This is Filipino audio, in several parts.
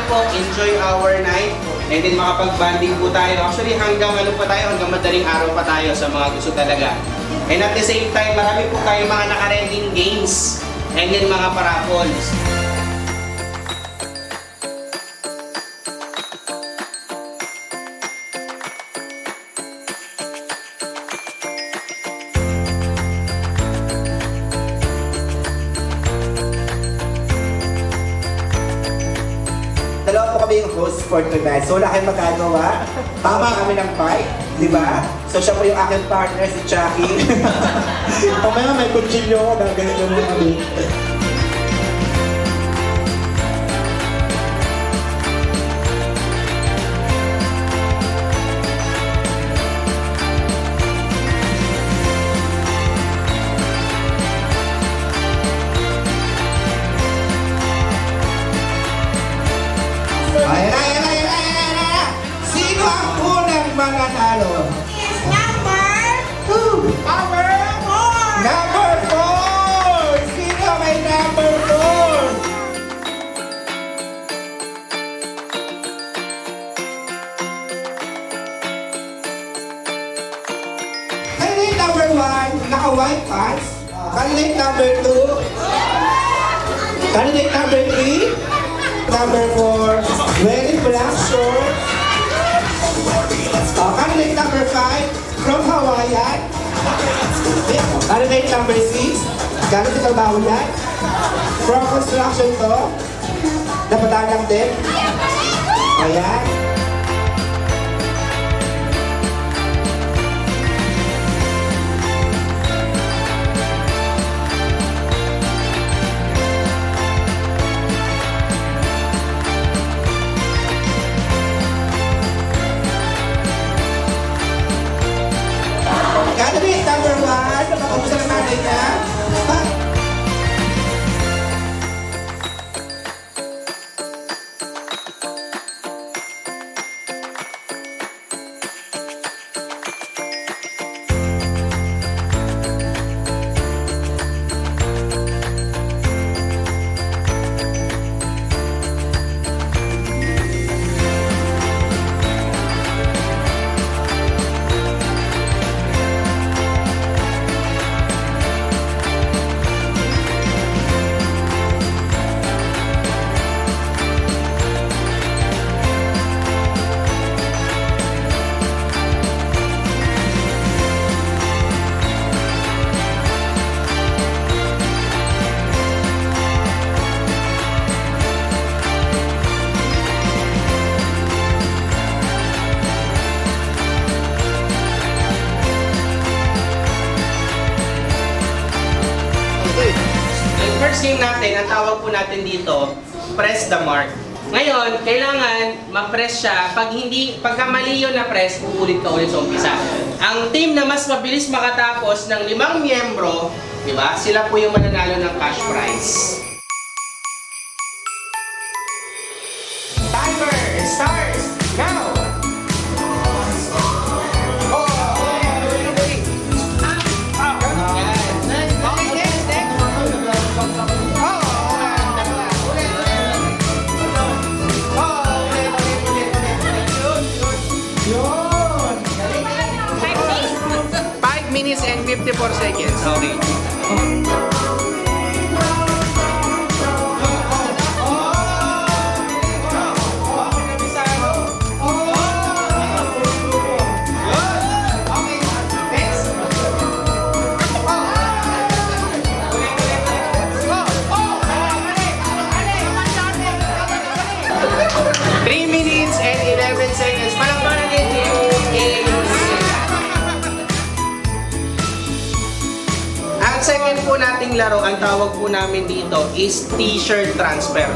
po, enjoy our night. And then makapag-banding po tayo. Actually, hanggang hanggang madaling araw pa tayo sa mga gusto talaga. And at the same time, marami po tayo mga naka-rending games. And then mga parables. Dalawa po kami yung host for tonight. So wala kayong magagawa. Tama kami ng fight, di ba? So siya po yung aking partner, si Chucky. Pamaya may kutsilyo, gagaling mo kami. Sino ang unang mananalo? Number 4! Sino may number 4? Candidate number 1, naka-white pants. Candidate number 2. Candidate number 3. Number 4, wearing black shorts. Candidate number 5, from Hawaiian. Candidate number 6, gano'n sa trabaho yan? From construction to, napadalang din. Ayan. Candidate number 1, napakamusta na natin niya. Ang first game natin, ang tawag po natin dito, press the mark. Ngayon, kailangan ma-press siya. Pagka mali yun na press, uulit ka ulit sa umpisa. Ang team na mas mabilis makatapos ng 5 miyembro, di ba? Sila po yung mananalo ng cash prize. Timer starts now! Minutes and 54 seconds. Okay. Second po nating laro, ang tawag po namin dito is t-shirt transfer.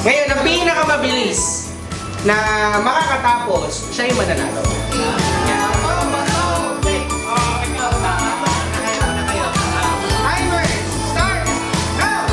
Ngayon, ang pinakamabilis na makakatapos, siya yung mananalo. Timer, start now!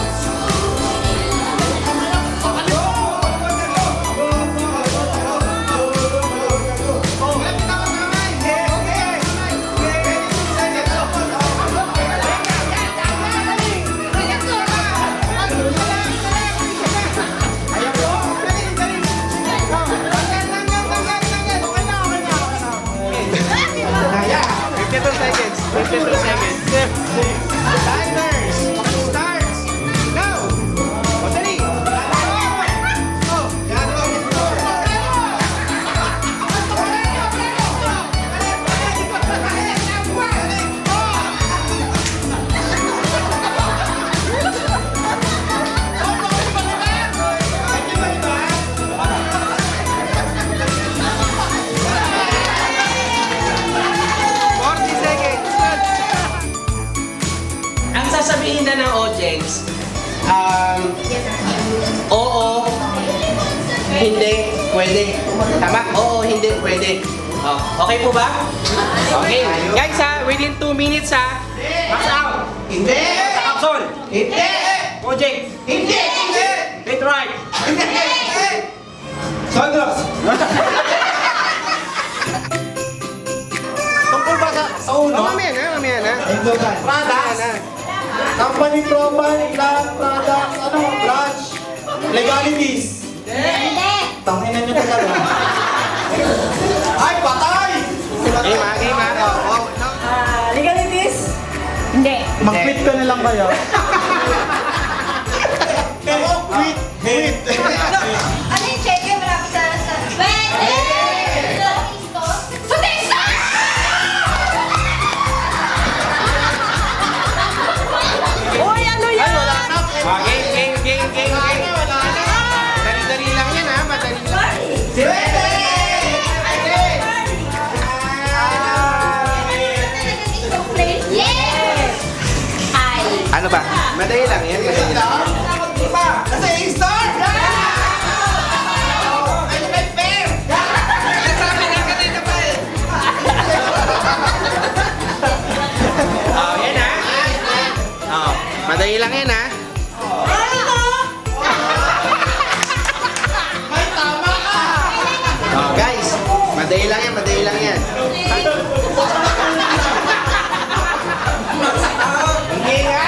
audience, oo, hindi, pwede. Tama? Oo, hindi, pwede. Oh, okay po ba? Okay. Guys ha, within 2 minutes ha. Max out. Hindi! Capsule. Hindi! Project. Hindi! Hindi! Late right. Hindi! Sandrox! Tungkol ba sa uno? Mamaya na. Products! Company profile, plan, products, branch, legalities. Hindi! Tanginan nyo talaga. Ay, patay! Game ha. Oh, no. Legalities? Hindi. Mag-quit ka na lang kayo. Quit! Ano yung check yung malapit sa... Pwede! Sa TikTok! Uy, ano yan? Game. Dali-dali lang yan ha. Madali lang. Yes! Ay! Ano ba? Madali lang yan. Madali lang. Nasa A-star! Ano ba fair? Oh, yan ha. Oh, madali lang yan ha. May tama ka! Oh, guys, madali lang yan. Hindi nga.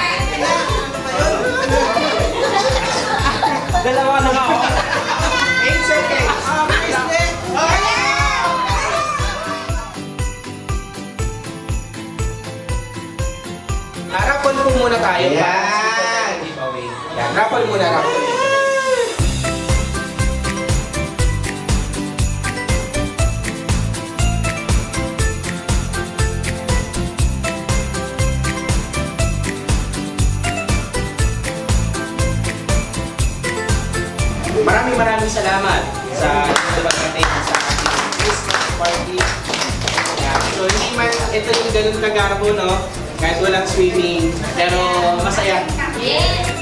Dalawa na ako. 8 seconds. Rapol po muna tayo. Yan. Yan, rapol muna, rapol. Maraming salamat sa pagdating sa ating Christmas party. Yeah. So hindi man ito yung ganun kagarbo, no? Kahit walang swimming, pero masaya. Yes!